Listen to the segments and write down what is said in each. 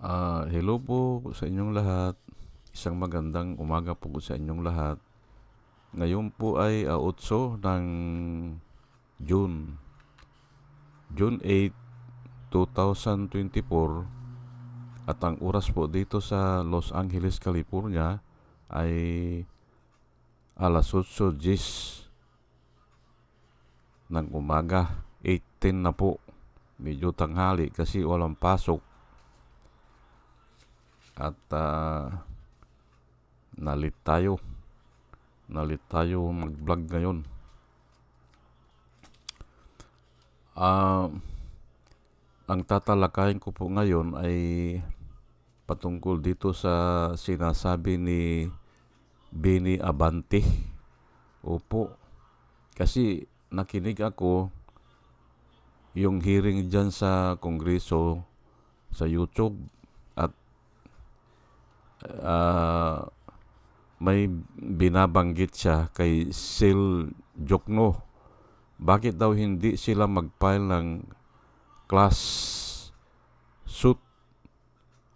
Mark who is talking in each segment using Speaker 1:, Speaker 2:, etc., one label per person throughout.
Speaker 1: Hello po sa inyong lahat. Isang magandang umaga po sa inyong lahat. Ngayon po ay 8 ng June, June 8, 2024 at ang oras po dito sa Los Angeles, California ay alas 8:10 ng umaga. 8:10 na po. Medyo tanghali kasi walang pasok at nalit tayo. Nalit tayo mag-vlog ngayon. Ang tatalakayin ko po ngayon ay patungkol dito sa sinasabi ni Benny Abante. Opo, kasi nakinig ako yung hearing dyan sa Kongreso sa YouTube at may binabanggit siya kay Sil Jokno. Bakit daw hindi sila mag-file ng class suit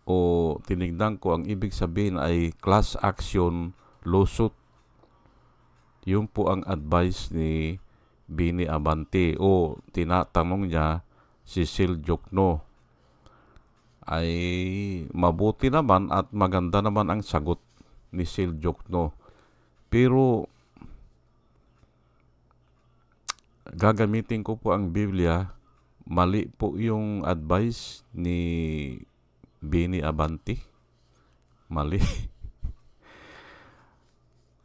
Speaker 1: o tinignan ko ang ibig sabihin ay class action lawsuit. Yun po ang advice ni Benny Abante o tinatanong niya si Sil Jokno. Ay mabuti naman at maganda naman ang sagot ni Sil Jokno. Pero gagamitin ko po ang Biblia. Mali po yung advice ni Benny Abante. Mali.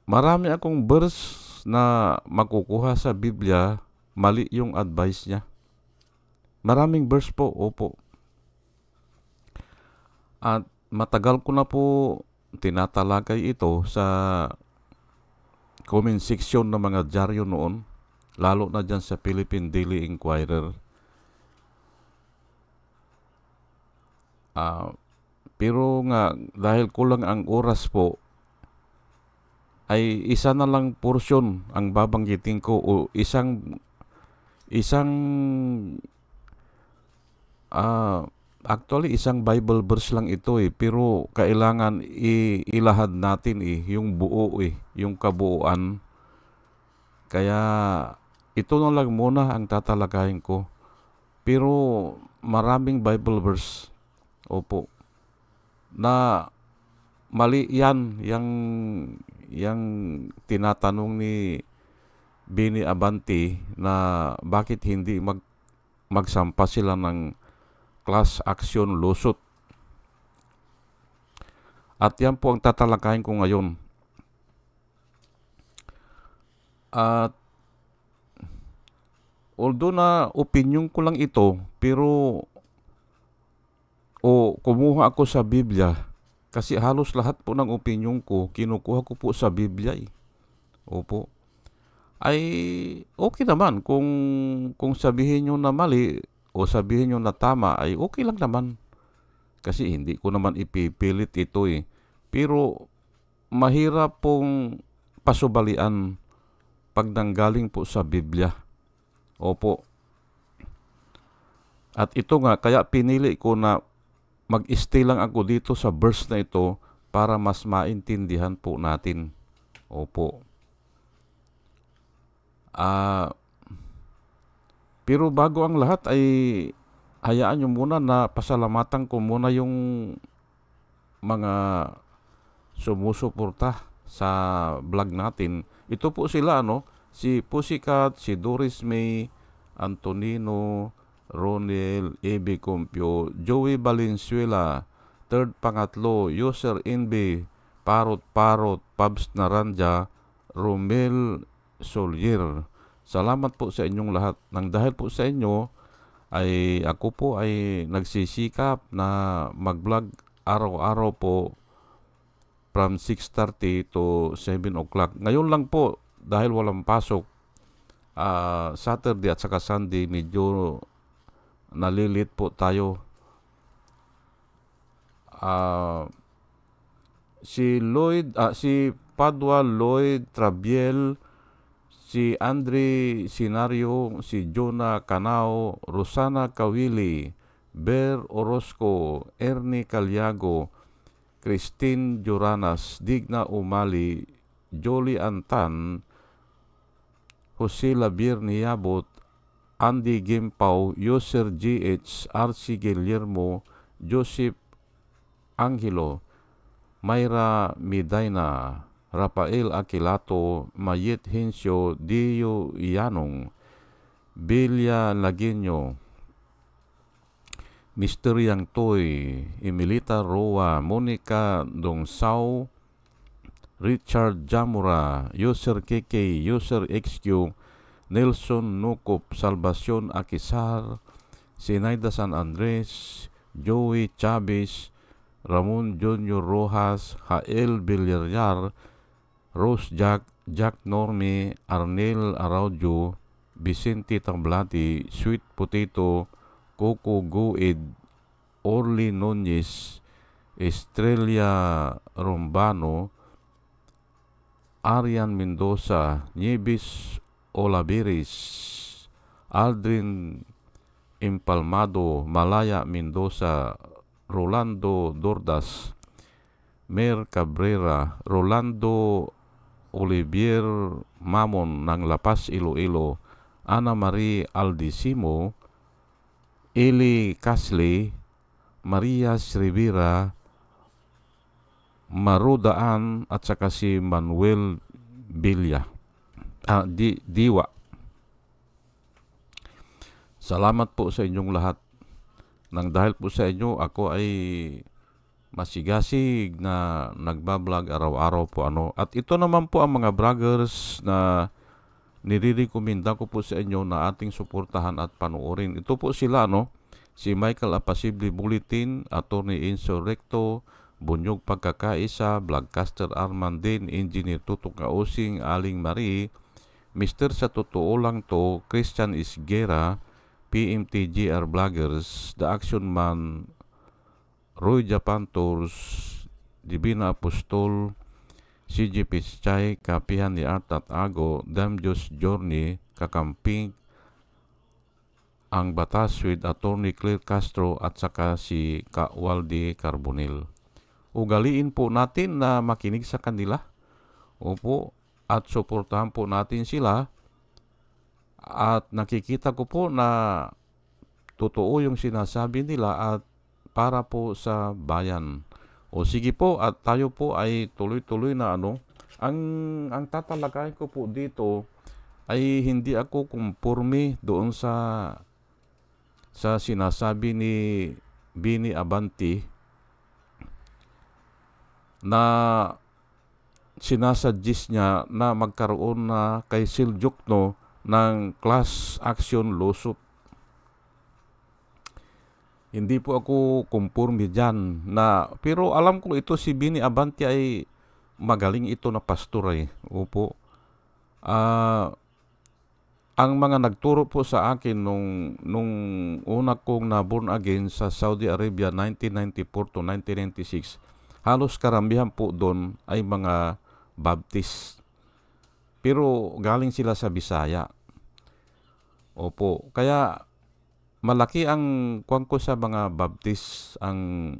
Speaker 1: Marami akong verse na makukuha sa Biblia, mali yung advice niya. Maraming verse po, opo. At matagal ko na po tinatalakay ito sa comment section ng mga dyaryo noon, lalo na dyan sa Philippine Daily Inquirer. Pero nga, dahil kulang ang oras po, ay isa na lang portion ang babanggitin ko o isang actually isang Bible verse lang ito pero kailangan ilahad natin yung buo yung kabuuan. Kaya ito na lang muna ang tatalakayin ko. Pero maraming Bible verse, opo, na mali yan, yung tinatanong ni Benny Abante na bakit hindi magsampa sila ng class action lawsuit. At yan po ang tatalakayin ko ngayon. At although na opinion ko lang ito, pero kumuha ako sa Biblia kasi halos lahat po ng opinion ko kinukuha ko po sa Biblia. Opo. Ay okay naman kung sabihin nyo na mali o sabihin nyo na tama ay okay lang naman. Kasi hindi ko naman ipipilit ito Pero mahirap pong pasubalian pag nanggaling po sa Biblia. Opo. At ito nga, kaya pinili ko na mag-stay lang ako dito sa verse na ito para mas maintindihan po natin. Opo. Pero bago ang lahat ay hayaan nyo muna na pasalamatan ko muna yung mga sumusuporta sa vlog natin. Ito po sila si Pussycat, si Doris May, Antonino, Ronel, Ebe Compio, Joey Valenzuela, Third Pangatlo, User NB, Parot Parot, Pabs Naranja, Romel Solier. Salamat po sa inyong lahat. Nang dahil po sa inyo ay ako po ay nagsisikap na mag-vlog araw-araw po from 6:30 to 7 o'clock. Ngayon lang po dahil walang pasok, Saturday at saka Sunday medyo nalilit po tayo. Si Padua Lloyd Trabiel, si Andre Sinario, si Jonah Canao, Rosana Kawili, Ber Orozco, Ernie Caliago, Christine Joranas, Digna Umali, Jolie Antan, Jose Labir Niabot, Andy Gimpaw, Yoser GH, RC Guillermo, Joseph Angelo, Mayra Midayna, Rafael Aquilato, Mayet Hensio, Dio Yanong, Belia Lagueño, Mr. Yang Toy, Emilita Roa, Monica Dongsao, Richard Jamura, User KK, User XQ, Nelson Nukop, Salvacion Akisar, Sinaida San Andres, Joey Chavez, Ramon Junior Rojas, Jael Villarreal, Rose Jack, Jack Norme, Arnel Araujo, Vicente Tablati, Sweet Potato, Coco Goed, Orly Nunez, Estrella Rombano, Arian Mendoza, Nieves Olaveris, Aldrin Impalmado, Malaya Mendoza, Rolando Dordas, Mer Cabrera, Rolando Olivier Mamon ng La Paz, Iloilo, Ana Marie Aldisimo, Eli Casley, Maria Rivera, Marudaan at saka si Manuel Villa. Diwa. Salamat po sa inyong lahat. Nang dahil po sa inyo, ako ay masigasig na nagbablog araw-araw po At ito naman po ang mga vloggers na nire-recommenda ko po sa inyo na ating suportahan at panoorin. Ito po sila si Michael Apasible Bulletin, Attorney Insurrecto, Bunyog Pagkakaisa, Vlogcaster Armandin, Engineer Tutok Kausing, Aling Marie, Mr. Sa Totoo Lang To, Christian Isguera, PMTGR Vloggers, The Action Man, Roy Japan Tours, Divina Apostol, CG Pischay, Kapihan ni Art at Ago, Damjos Journey, Kakamping, Ang Batas with Attorney Claire Castro at saka si Waldi Carbonell. Ugaliin po natin na makinig sa kanila. Opo, at suportahan po natin sila. At nakikita ko po na totoo yung sinasabi nila at para po sa bayan. O sige po, at tayo po ay tuloy-tuloy na ang tatalakayin ko po dito ay hindi ako kumporme doon sa sinasabi ni Bini Abanti na sinasuggest niya na magkaroon na kay Siljukno ng class action lawsuit. Hindi po ako kumporme dyan pero alam ko ito si Bini Abanti ay magaling ito na pastor eh. Opo. Ang mga nagturo po sa akin nung una kong na born again sa Saudi Arabia 1994 to 1996, halos karamihan po doon ay mga Baptist. Pero galing sila sa Bisaya. Opo. Kaya malaki ang kuwan ko sa mga Baptist, ang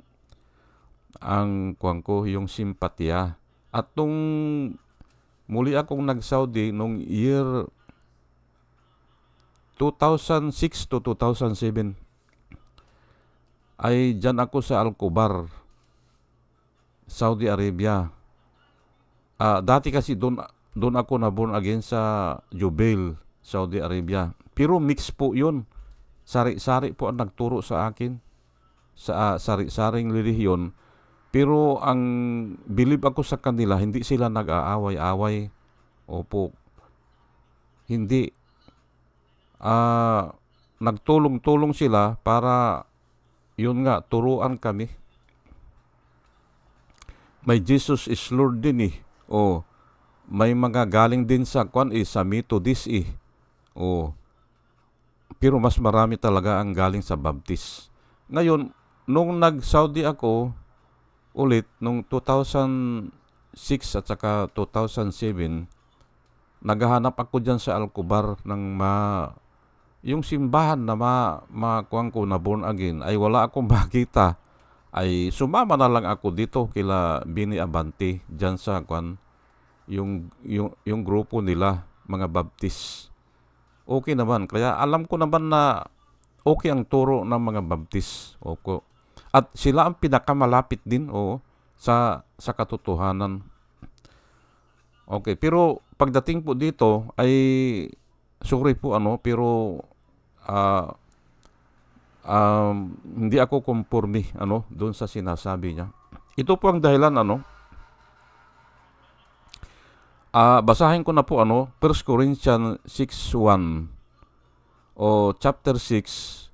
Speaker 1: kuwan ko yung simpatya. At nung muli akong nag-Saudi nung year 2006 to 2007 ay dyan ako sa Al-Kubar, Saudi Arabia. Dati kasi doon ako na born again sa Jubail, Saudi Arabia. Pero mix po yun. Sari-sari po ang nagturo sa akin sa sari-saring relihiyon. Pero ang believe ako sa kanila, hindi sila nag-aaway-away. Opo. Hindi. Nagtulong-tulong sila para yun nga, turuan kami. May Jesus is Lord din eh. May mga galing din sa sa Methodist eh. Pero mas marami talaga ang galing sa Baptist. Ngayon, nung nag-Saudi ako ulit, nung 2006 at saka 2007, naghahanap ako dyan sa Al-Kubar ng yung simbahan na makuang ko na born again ay wala akong makita, ay sumama na lang ako dito kila Bini Abante dyan sa yung grupo nila, mga Baptist. Okay naman. Kaya alam ko naman na okay ang turo ng mga Baptist. Opo. At sila ang pinakamalapit din sa katotohanan. Okay, pero pagdating po dito ay sorry po pero hindi ako conforme doon sa sinasabi niya. Ito po ang dahilan basahin ko na po 1 Corinthians 6:1 o chapter 6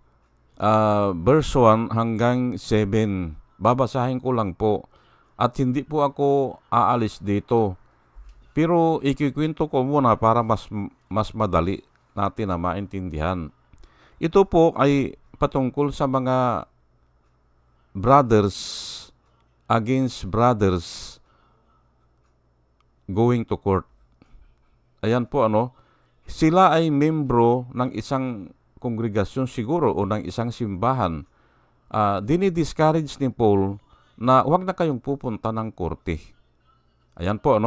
Speaker 1: verse 1 hanggang 7. Babasahin ko lang po at hindi po ako aalis dito. Pero ikikwento ko muna para mas madali natin na maintindihan. Ito po ay patungkol sa mga brothers against brothers going to court. Ayan po sila ay membro ng isang kongregasyon siguro o ng isang simbahan. Dinidiscourage ni Paul na huwag na kayong pupunta ng korte. Ayan po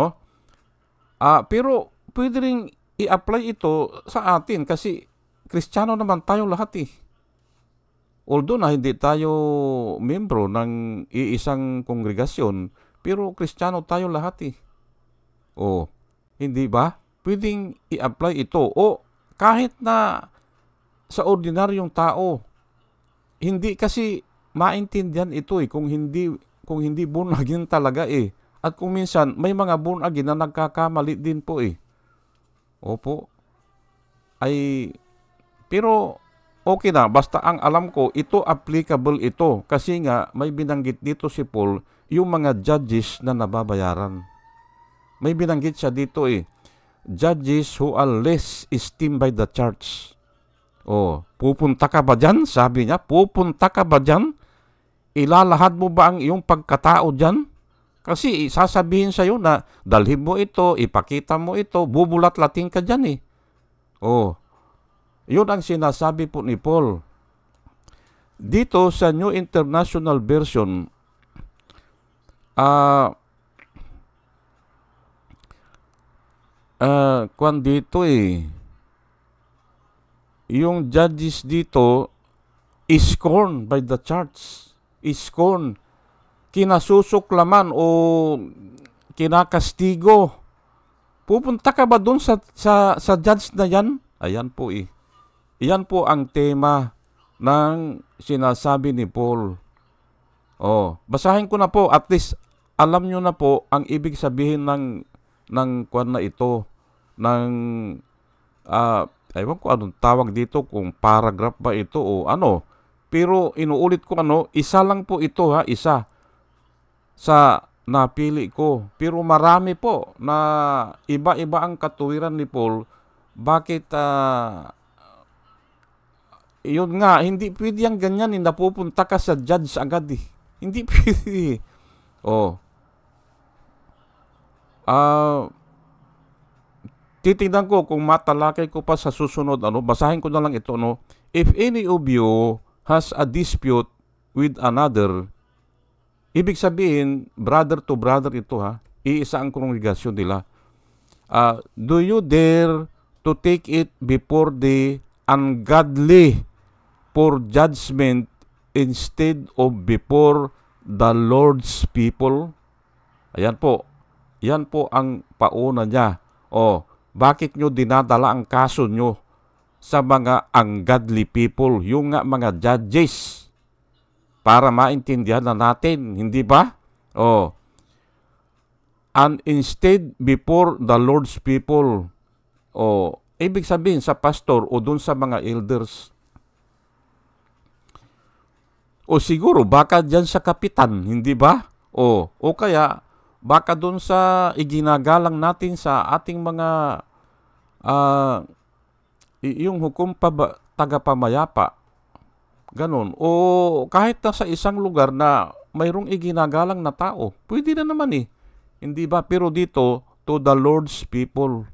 Speaker 1: pero pwede rin i-apply ito sa atin kasi Kristiyano naman tayo lahat eh. Although na hindi tayo membro ng iisang kongregasyon, pero Kristiyano tayo lahat eh. Hindi ba? Pwedeng i-apply ito. Kahit na sa ordinaryong tao, hindi kasi maintindihan ito kung hindi born again talaga eh. At kung minsan may mga born again na nagkakamali din po eh. Opo. Pero okay na, basta ang alam ko, ito applicable ito. Kasi nga, may binanggit dito si Paul, yung mga judges na nababayaran. May binanggit siya dito judges who are less esteemed by the church. Pupunta ka ba dyan? Sabi niya, pupunta ka ba dyan? Ilalahad mo ba ang iyong pagkatao dyan? Kasi sasabihin sa'yo na dalhin mo ito, ipakita mo ito, bubulat-lating ka dyan Yun ang sinasabi po ni Paul. Dito sa New International Version, dito yung judges dito is scorned by the church. Is scorned. Kinasusuklaman o kinakastigo. Pupunta ka ba dun sa judge na yan? Ayan po Iyan po ang tema ng sinasabi ni Paul. Basahin ko na po, at least alam nyo na po ang ibig sabihin ng kwan na ito, ng ewan ko anong tawag dito, kung paragraph ba ito o pero inuulit ko isa lang po ito isa sa napili ko. Pero marami po na iba-iba ang katuwiran ni Paul. Bakit yun nga, hindi pwede yung ganyan napupunta ka sa judge agad Hindi pwede. Titignan ko kung matalakay ko pa sa susunod basahin ko na lang ito If any of you has a dispute with another, ibig sabihin brother to brother ito iisa ang kongregasyon nila. Do you dare to take it before the ungodly for judgment instead of before the Lord's people? Ayan po. Yan po ang pauna niya. Bakit nyo dinadala ang kaso nyo sa mga ungodly people, yung mga judges, para maintindihan na natin, hindi ba? And instead before the Lord's people. Ibig sabihin sa pastor o dun sa mga elders. Siguro baka dyan sa kapitan, hindi ba? O kaya baka dun sa iginagalang natin sa ating mga yung hukom tagapamayapa. Ganon. O kahit na sa isang lugar na mayroong iginagalang na tao, pwede na naman Hindi ba? Pero dito, to the Lord's people.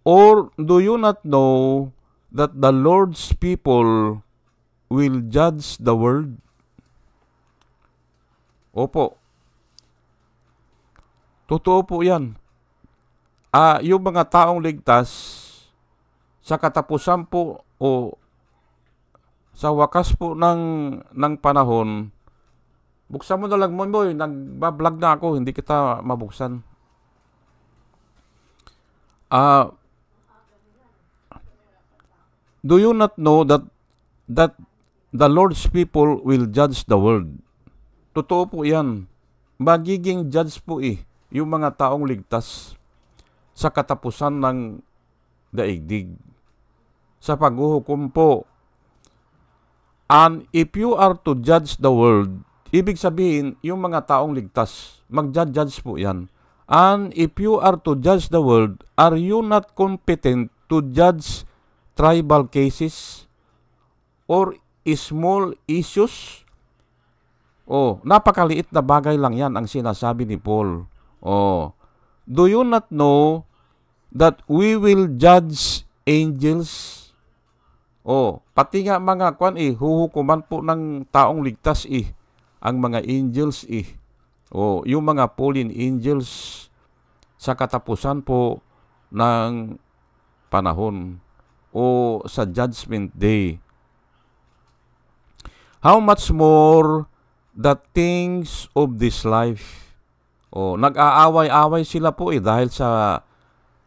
Speaker 1: Or do you not know that the Lord's people will judge the world? Opo, totoo po yan. Yung mga taong ligtas, sa katapusan po o sa wakas po ng panahon, buksan mo na lang mo, nagbablog na ako, hindi kita mabuksan. Do you not know that the Lord's people will judge the world? Totoo po yan. Magiging judge po yung mga taong ligtas sa katapusan ng daigdig. Sa paghuhukom po. And if you are to judge the world, ibig sabihin, yung mga taong ligtas, mag-judge po yan. And if you are to judge the world, are you not competent to judge tribal cases or small issues? Napakaliit na bagay lang yan ang sinasabi ni Paul. Do you not know that we will judge angels? Pati nga mga huhukuman po ng taong ligtas ang mga angels yung mga fallen angels sa katapusan po ng panahon sa judgment day. How much more the things of this life? Nag-aaway-away sila po dahil sa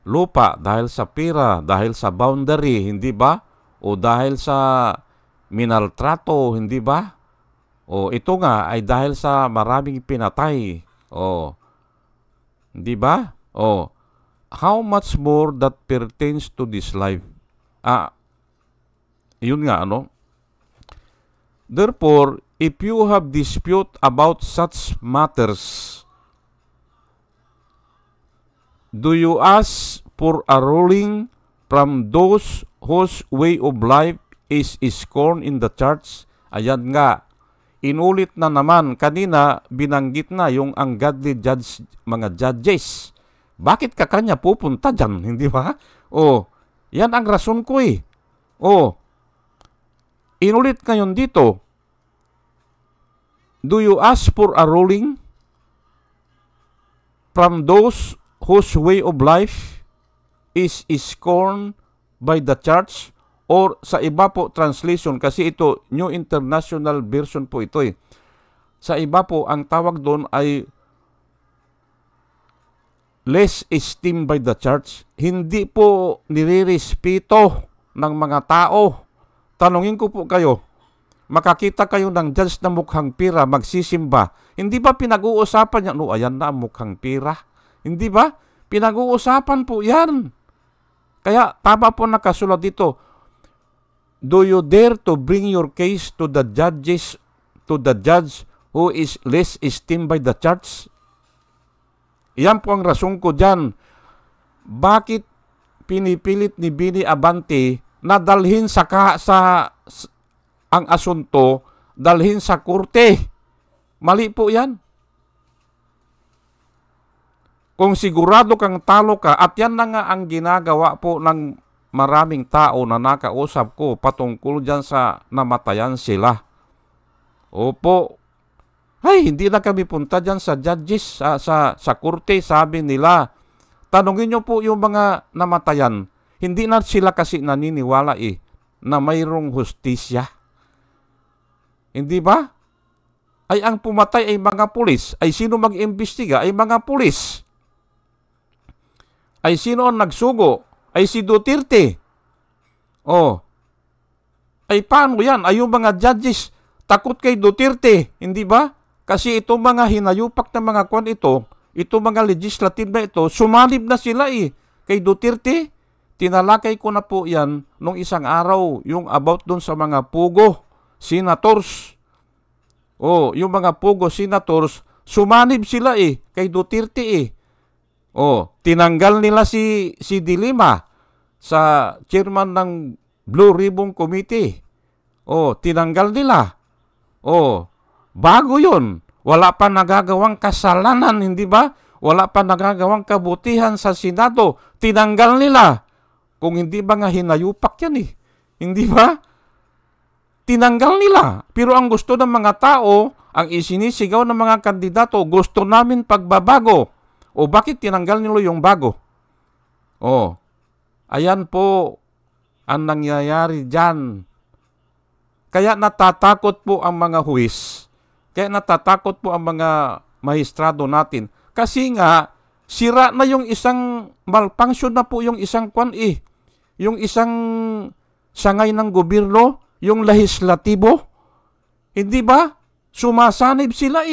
Speaker 1: lupa, dahil sa pira, dahil sa boundary, hindi ba? O dahil sa minaltrato, hindi ba? Ito nga ay dahil sa maraming pinatay. Hindi ba? How much more that pertains to this life? Yun nga, Therefore, if you have dispute about such matters, do you ask for a ruling from those whose way of life is scorned in the church? Ayan nga, inulit na naman, kanina binanggit na yung ungodly judge, mga judges. Bakit ka kanya pupunta dyan, hindi ba? Yan ang rason ko inulit ngayon dito, do you ask for a ruling from those whose way of life is scorned by the church? Or sa iba po translation, kasi ito New International Version po ito Sa iba po ang tawag doon ay less esteemed by the church. Hindi po nirerespeto ng mga tao. Tanungin ko po kayo, makakita kayo ng judge na mukhang pira, magsisimba. Hindi ba pinag-uusapan yan? Ayan na ang mukhang pira. Hindi ba? Pinag-uusapan po yan. Kaya tama po nakasulat dito, do you dare to bring your case to the judge who is less esteemed by the church? Iyan po ang rason ko dyan. Bakit pinipilit ni Bini Abante na dalhin ang asunto, dalhin sa korte? Mali po yan. Kung sigurado kang talo ka, at yan na nga ang ginagawa po ng maraming tao na nakausap ko patungkol dyan sa namatayan sila. Opo. Hindi na kami punta dyan sa judges, sa korte, sabi nila. Tanungin nyo po yung mga namatayan. Hindi na sila kasi naniniwala na mayroong hustisya. Hindi ba? Ay ang pumatay ay mga pulis. Ay sino mag-imbestiga? Ay mga pulis. Ay sino ang nagsugo? Ay si Duterte. Ay paano yan? Ay yung mga judges takot kay Duterte. Hindi ba? Kasi itong mga hinayupak na mga itong mga legislative na ito, sumalib na sila kay Duterte. Tinalakay ko na po yan nung isang araw, yung about dun sa mga Pugo senators. Yung mga Pugo senators, sumanib sila kay Duterte tinanggal nila si De Lima sa chairman ng Blue Ribbon Committee. Tinanggal nila. Bago yun. Wala pa nagagawang kasalanan, hindi ba? Wala pa nagagawang kabutihan sa Senado. Tinanggal nila. Kung hindi ba nga hinayupak yan eh. Hindi ba? Tinanggal nila. Pero ang gusto ng mga tao, ang isinisigaw ng mga kandidato, gusto namin pagbabago. O bakit tinanggal nila yung bago? O, ayan po ang nangyayari dyan. Kaya natatakot po ang mga huwis. Kaya natatakot po ang mga maestrado natin. Kasi nga, sira na yung isang, malfunction na po yung isang yung isang sangay ng gobyerno, yung lehislatibo. Hindi ba? Sumasanib sila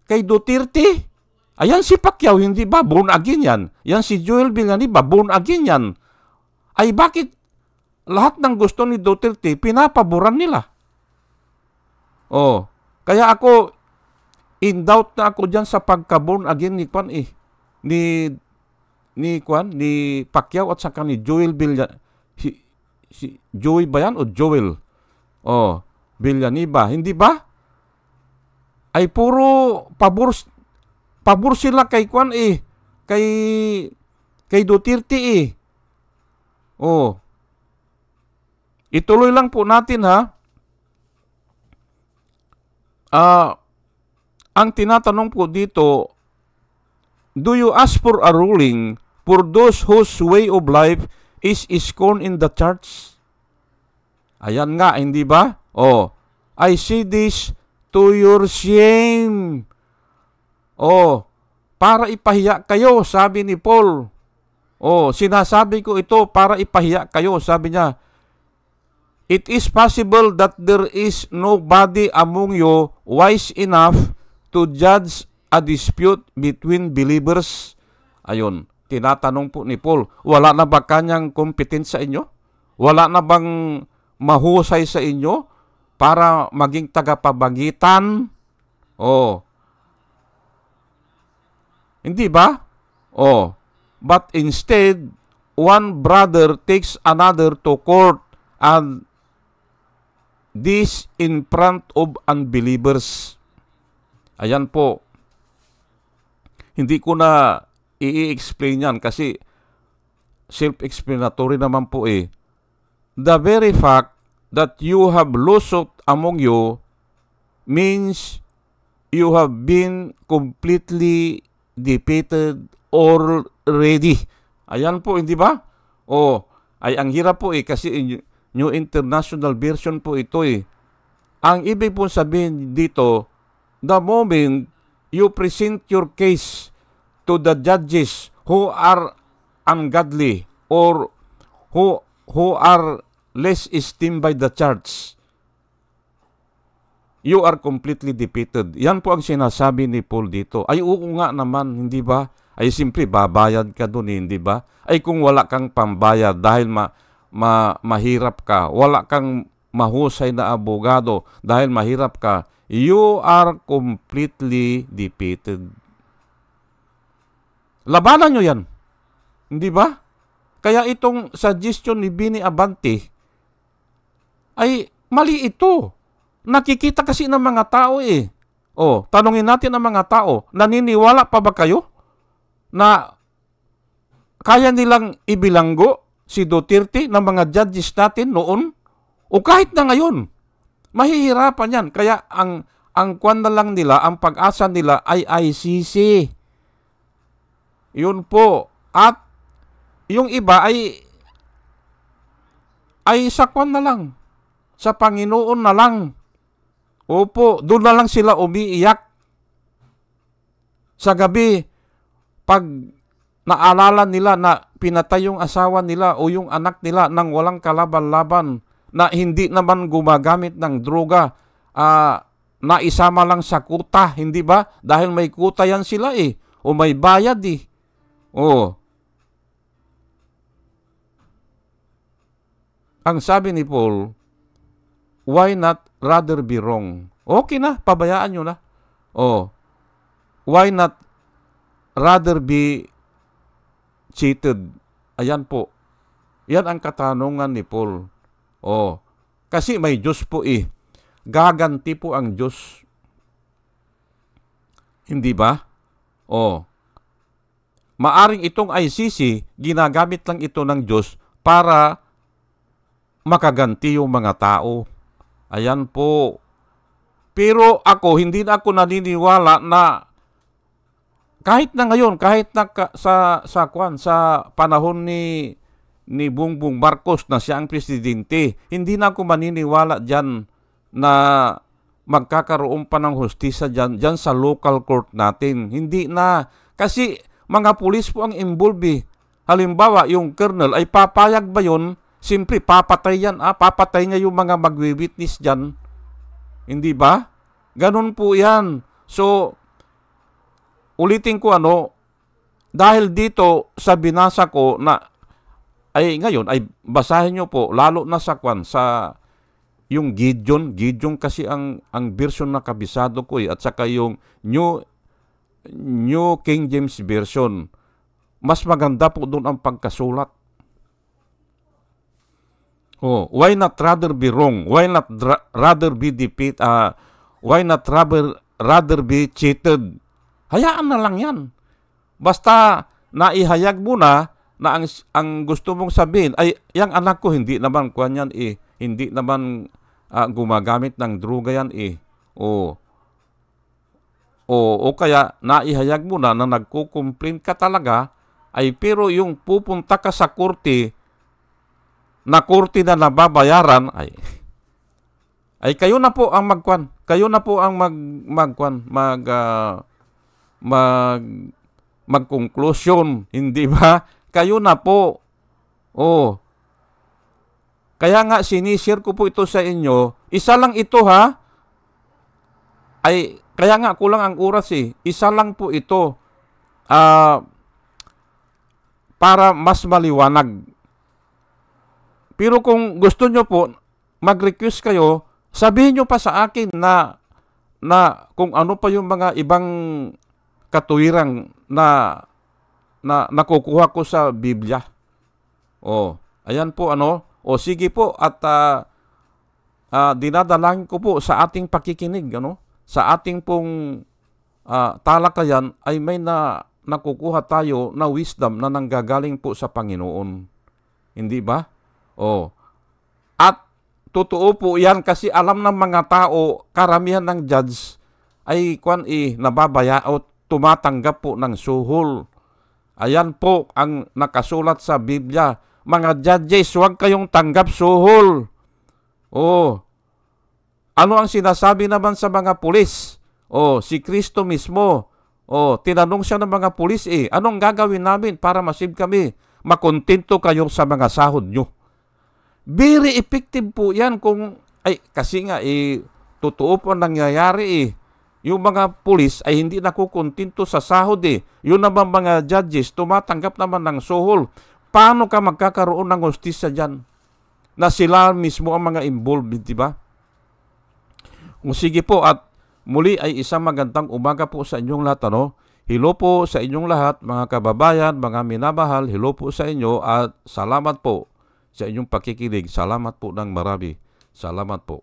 Speaker 1: kay Duterte. Ayan si Pacquiao, hindi ba? Born again yan. Yan si Joel Villanueva, born again yan. Ay bakit lahat ng gusto ni Duterte, pinapaboran nila? Kaya ako, in doubt na ako dyan sa pagka-born again ni ni Pacquiao at saka ni Joel Villanueva. Si Joey ba yan o Joel? Villanueva, hindi ba? Ay puro pabor sila kay kay Duterte Ituloy lang po natin ha. Ang tinatanong po dito, do you ask for a ruling for those whose way of life is scorned in the church? Ayan nga, hindi ba? I say this to your shame. Para ipahiya kayo, sabi ni Paul. Sinasabi ko ito para ipahiya kayo, sabi niya. It is possible that there is nobody among you wise enough to judge a dispute between believers. Ayun, tinatanong po ni Paul, wala na ba kanyang competence sa inyo? Wala na bang mahusay sa inyo para maging tagapabagitan? Hindi ba? But instead, one brother takes another to court, and this in front of unbelievers. Ayan po. Hindi ko na i-explain yan kasi self-explanatory naman po The very fact that you have lawsuit among you means you have been completely defeated already. Ayan po, hindi ba? Ay ang hirap po kasi New International Version po ito Ang ibig po sabihin dito, the moment you present your case to the judges who are ungodly or who are less esteemed by the church, you are completely defeated. Yan po ang sinasabi ni Paul dito. Ay oo nga naman, hindi ba? Ay simpre babayad ka doon, hindi ba? Ay kung wala kang pambayad dahil mahirap ka, wala kang mahusay na abogado dahil mahirap ka, you are completely defeated. Labanan nyo yan. Hindi ba? Kaya itong suggestion ni Bini Abante ay mali ito. Nakikita kasi ng mga tao tanungin natin ang mga tao, naniniwala pa ba kayo na kaya nilang ibilanggo si Duterte ng mga judges natin noon? O kahit na ngayon, mahihirapan yan. Kaya ang kwan na lang nila, ang pag-asa nila ay ICC. Yun po. At yung iba ay sa kwan na lang. Sa Panginoon na lang. Opo, doon na lang sila umiiyak. Sa gabi, pag naalala nila na pinatay yung asawa nila o yung anak nila nang walang kalaban-laban, na hindi naman gumagamit ng droga, na isama lang sa kuta, hindi ba? Dahil may kuta yan sila o may bayad Ang sabi ni Paul, why not rather be wrong? Okay na, pabayaan nyo na. Why not rather be cheated? Ayan po. Yan ang katanungan ni Paul. Kasi may Diyos po gaganti po ang Diyos. Hindi ba? maaring itong ICC, ginagamit lang ito ng Diyos para makaganti yung mga tao. Ayan po. Pero ako, hindi na ako naniniwala na kahit na ngayon, kahit na sa panahon ni Bongbong Marcos na siya ang presidente, hindi na ako maniniwala diyan na magkakaroon pa ng hustisya diyan sa local court natin. Hindi na. Kasi mga pulis po ang involved. Halimbawa, yung colonel ay papayag ba yun? Siyempre, papatay yan. Papatay niya yung mga magwi-witness dyan. Hindi ba? Ganun po yan. So, ulitin ko dahil dito sa binasa ko na, ay ngayon, ay basahin nyo po, lalo na sa yung Gideon kasi ang version na kabisado ko at saka yung New King James Version. Mas maganda po doon ang pagkasulat. Why not rather be wrong? Why not rather be defeated? Why not rather be cheated? Hayaan na lang yan. Basta naihayag mo na ang gusto mong sabihin ay, yung anak ko hindi naman kuwan yan hindi naman gumagamit ng droga yan o kaya naihayag mo na nagko-complain ka talaga ay pero yung pupunta ka sa korte na korte na nababayaran ay kayo na po ang magkwan. Kayo na po ang mag-conclusion, hindi ba? Kayo na po. Kaya nga sinishare ko po ito sa inyo. Isa lang ito ay kaya nga kulang ang oras Isa lang po ito. Para mas maliwanag. Pero kung gusto nyo po, mag-request kayo, sabihin nyo pa sa akin na kung ano pa yung mga ibang katuwirang na nakukuha ko sa Biblia. Ayan po sige po at dinadalangin ko po sa ating pakikinig, sa ating pong talakayan ay may nakukuha tayo na wisdom na nanggagaling po sa Panginoon. Hindi ba? At totoo po yan kasi alam ng mga tao, karamihan ng judge ay nababaya o tumatanggap po ng suhol. Ayan po ang nakasulat sa Biblia. Mga judges, huwag kayong tanggap suhol. Ano ang sinasabi naman sa mga pulis? Si Kristo mismo. Tinanong siya ng mga pulis anong gagawin namin para masave kami? Makontento kayo sa mga sahod nyo. Very effective po yan kasi nga totoo po nangyayari Yung mga pulis ay hindi nakukontento sa sahod Yung naman mga judges tumatanggap naman ng suhol. Paano ka magkakaroon ng hustisya dyan? Na sila mismo ang mga involved, di ba? Sige po at muli ay isang magandang umaga po sa inyong lahat. Hello po sa inyong lahat, mga kababayan, mga minamahal. Hello po sa inyo at salamat po sa inyong pakikinig. Salamat po ng marami. Salamat po.